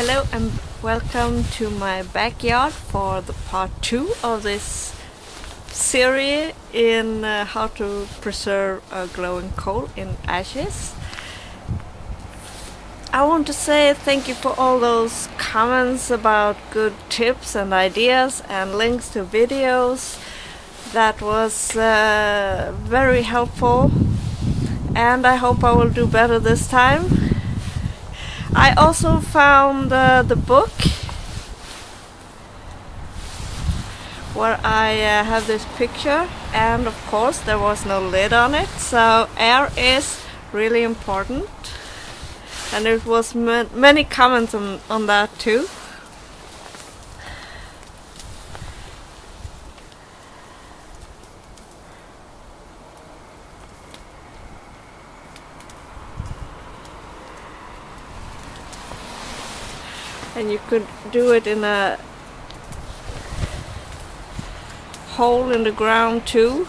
Hello and welcome to my backyard for the part 2 of this series in how to preserve a glowing coal in ashes. I want to say thank you for all those comments about good tips and ideas and links to videos. That was very helpful, and I hope I will do better this time. I also found the book where I have this picture, and of course there was no lid on it, so air is really important, and there was many comments on that too. And you could do it in a hole in the ground too.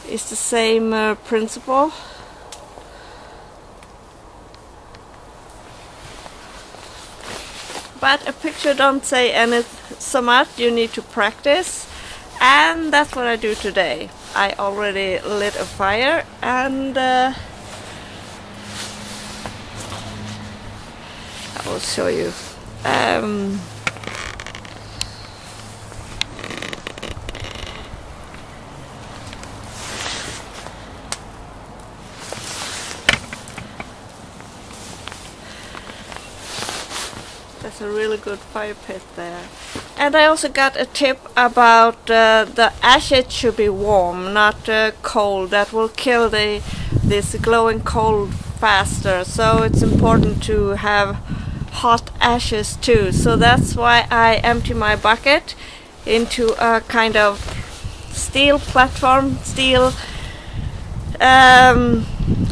It's the same principle. But a picture don't say anything so much, you need to practice, and that's what I do today. I already lit a fire, and I will show you. That's a really good fire pit there. And I also got a tip about the ashes should be warm, not cold. That will kill this glowing coal faster. So it's important to have hot ashes too. So that's why I empty my bucket into a kind of steel platform, steel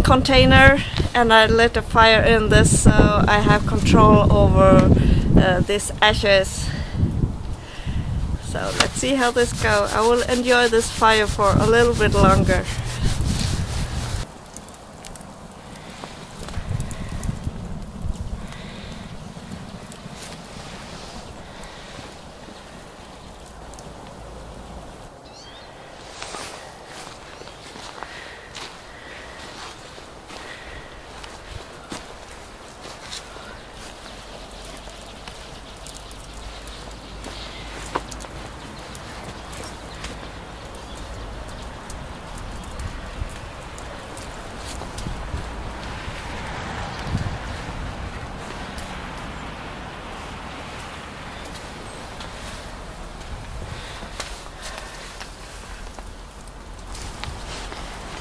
container, and I lit a fire in this, so I have control over this ashes. So let's see how this goes. I will enjoy this fire for a little bit longer.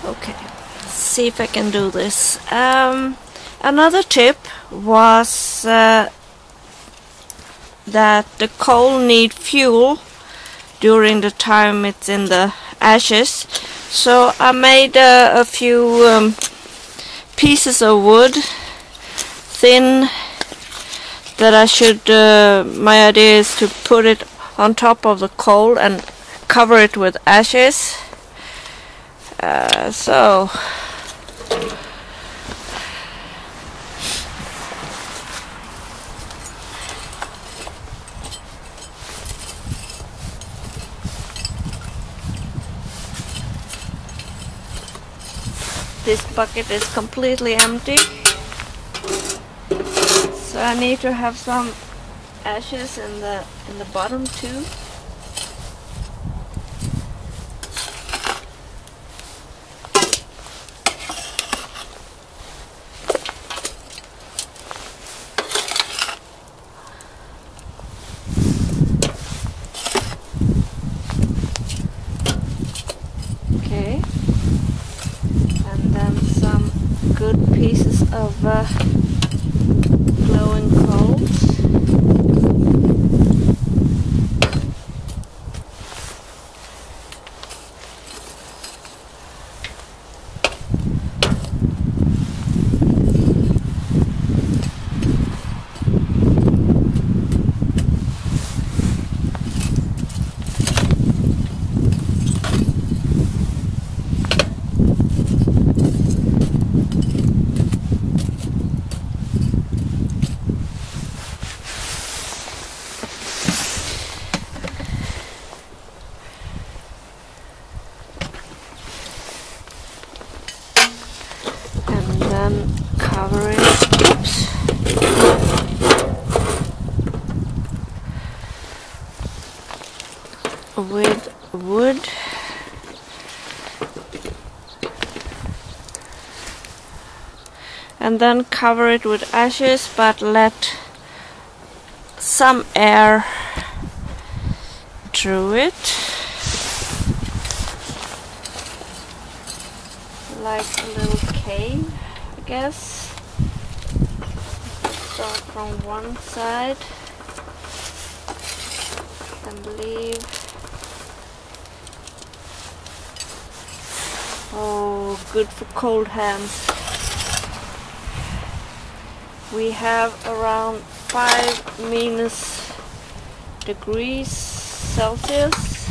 Okay, let's see if I can do this. Another tip was that the coal need fuel during the time it's in the ashes. So I made a few pieces of wood, thin, that I should, my idea is to put it on top of the coal and cover it with ashes. This bucket is completely empty, so I need to have some ashes in the bottom too. Okay, and then some good pieces of glowing coals. wood. And then cover it with ashes, but let some air through it. Like a little cave, I guess. Start from one side. Then leave. Oh, good for cold hands. We have around 5 minus degrees Celsius,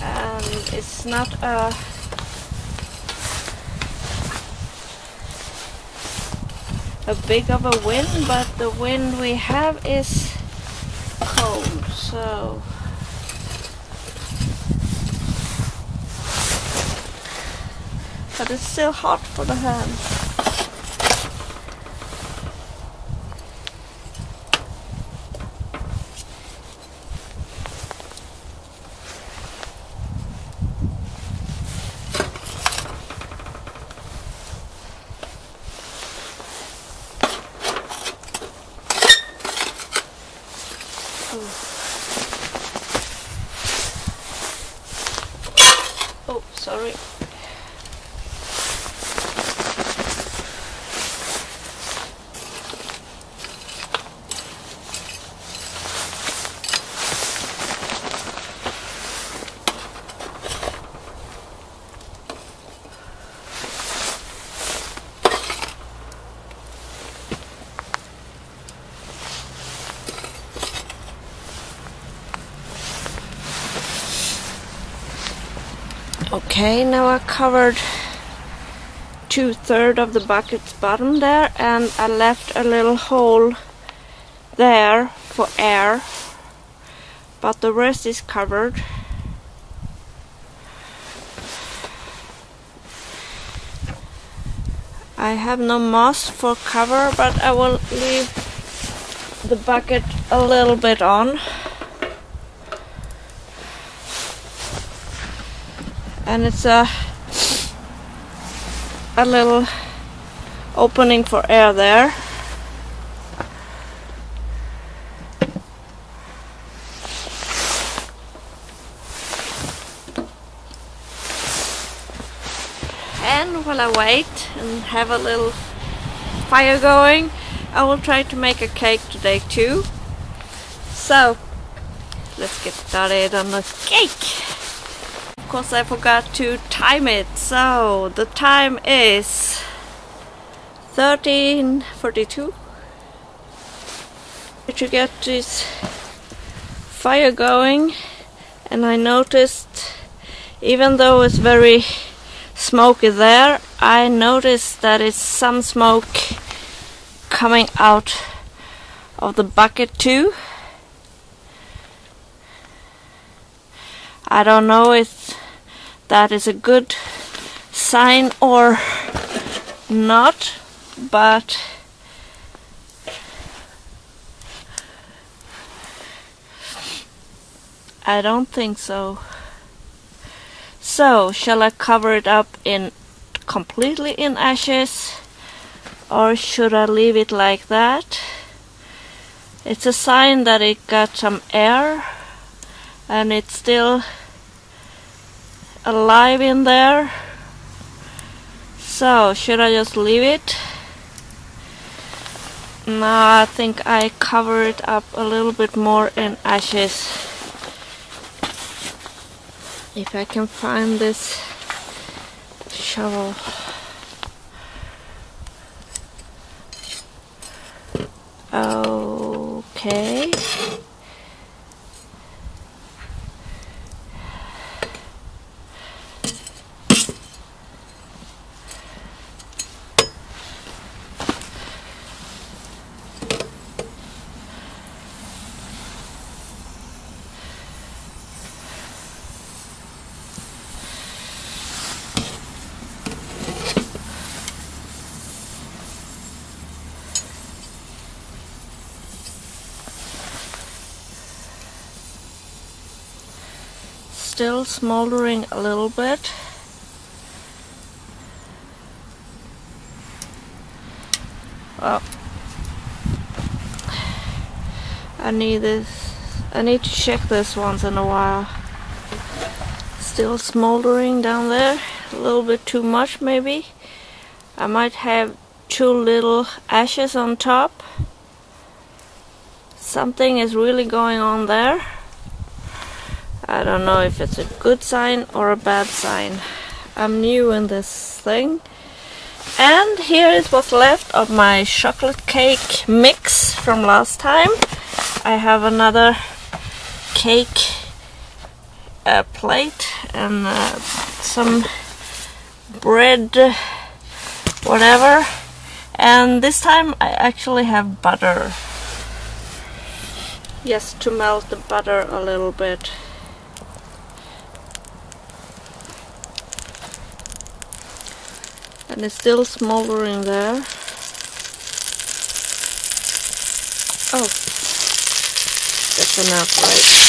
and it's not a big of a wind, but the wind we have is cold, so but it's still hot for the hands. Oh, sorry. Okay, now I covered 2/3 of the bucket's bottom there, and I left a little hole there for air, but the rest is covered. I have no moss for cover, but I will leave the bucket a little bit on. And it's a little opening for air there. And while I wait and have a little fire going, I will try to make a cake today too. So let's get started on the cake. Of course, I forgot to time it, so the time is 13:42. To get this fire going, and I noticed, even though it's very smoky there, I noticed that it's some smoke coming out of the bucket too. I don't know if that is a good sign or not, but I don't think so. So, shall I cover it up in completely in ashes, or should I leave it like that? It's a sign that it got some air and it's still alive in there. So, should I just leave it? No, I think I cover it up a little bit more in ashes. If I can find this shovel. Okay. still smoldering a little bit. Well, I need to check this once in a while. Still smoldering down there, a little bit too much maybe. I might have too little ashes on top. Something is really going on there. I don't know if it's a good sign or a bad sign. I'm new in this thing. And here is what's left of my chocolate cake mix from last time. I have another cake plate and some bread, whatever. And this time I actually have butter. Just to melt the butter a little bit. And it's still smoldering there. Oh, that's enough, right?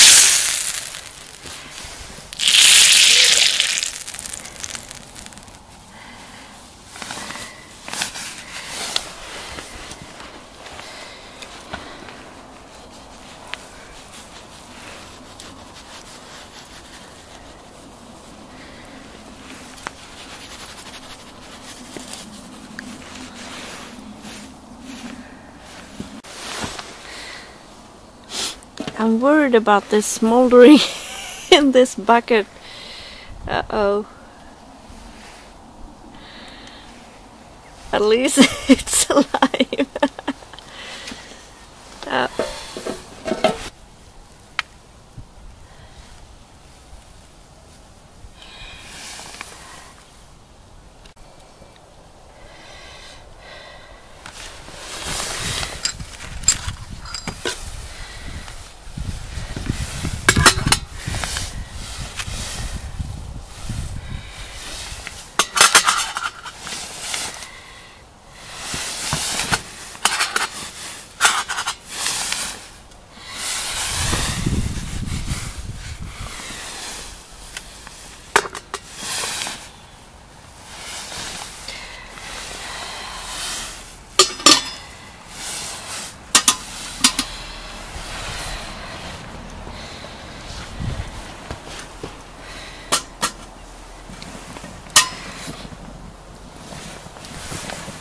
I'm worried about this smoldering in this bucket. Uh-oh. At least it's alive.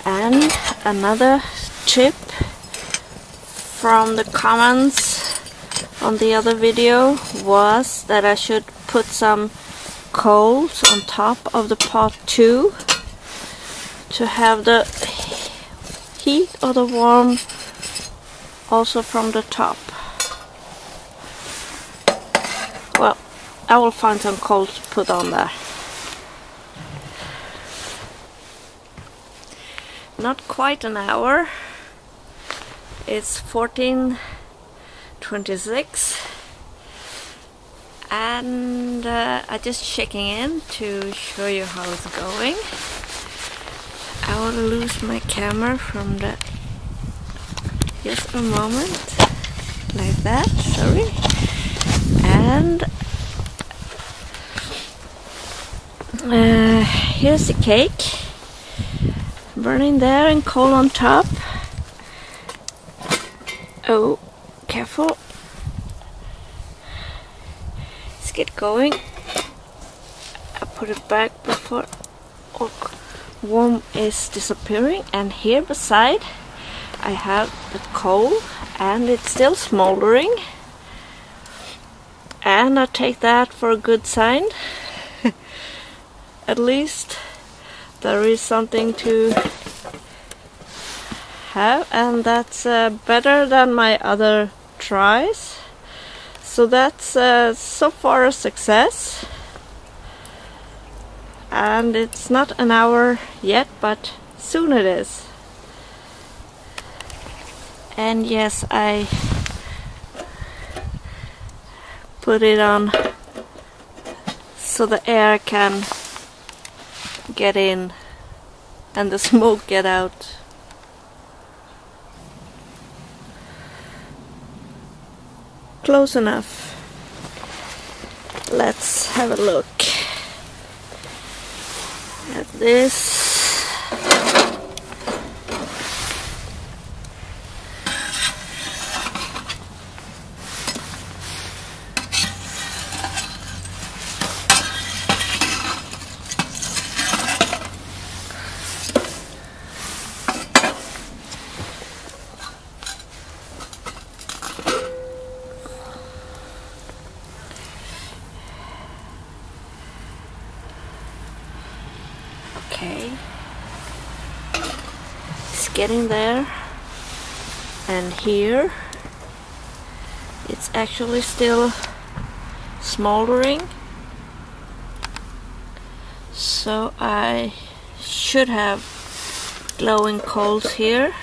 And another tip from the comments on the other video was that I should put some coals on top of the pot too, to have the heat or the warmth also from the top. Well, I will find some coals to put on there. Not quite an hour. It's 14:26 and I'm just checking in to show you how it's going. I will lose my camera from the... just a moment, like that, sorry. And here's the cake. Burning there and coal on top. Oh, careful. Let's get going. I put it back before all warm is disappearing. And here beside I have the coal and it's still smoldering. And I take that for a good sign. At least there is something to have, and that's better than my other tries. So that's so far a success. And it's not an hour yet, but soon it is. And yes, I put it on so the air can get in and the smoke get out. Close enough. let's have a look at this. Okay, it's getting there, and here it's actually still smoldering, so I should have glowing coals here.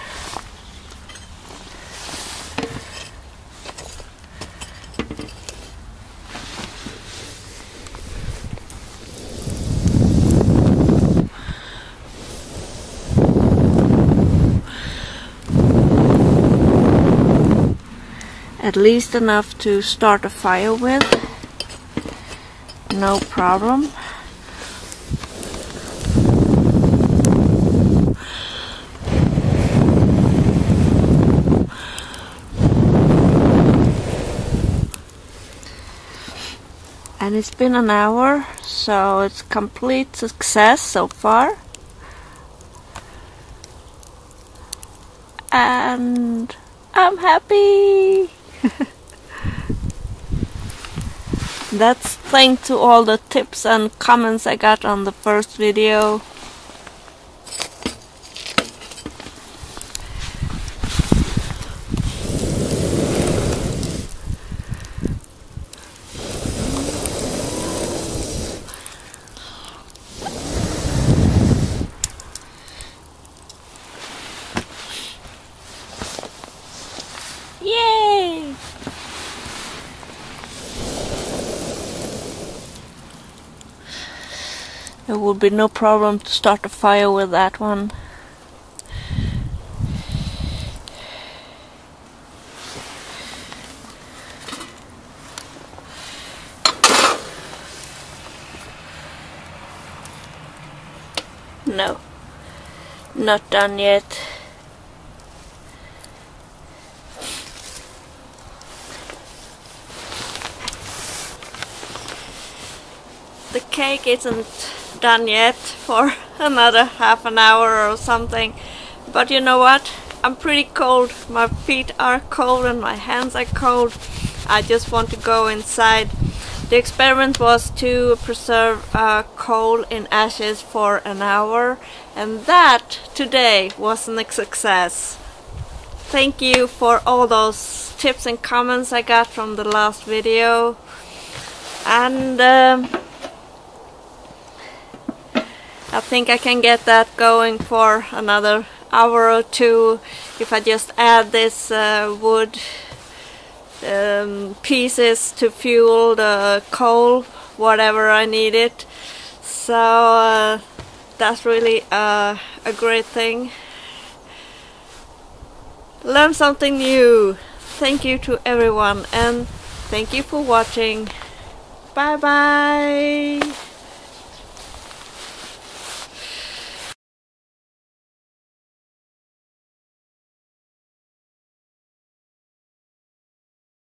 At least enough to start a fire with, no problem. And it's been an hour, so it's complete success so far. And I'm happy! That's thanks to all the tips and comments I got on the first video. Yay! There would be no problem to start a fire with that one. No, not done yet. The cake isn't done yet for another half an hour or something, but you know what? I'm pretty cold. My feet are cold and my hands are cold. I just want to go inside. The experiment was to preserve coal in ashes for an hour, and that today was a success. Thank you for all those tips and comments I got from the last video, and I think I can get that going for another hour or two if I just add this wood pieces to fuel the coal, whatever I need it. So that's really a great thing. Learn something new. Thank you to everyone, and thank you for watching. Bye bye.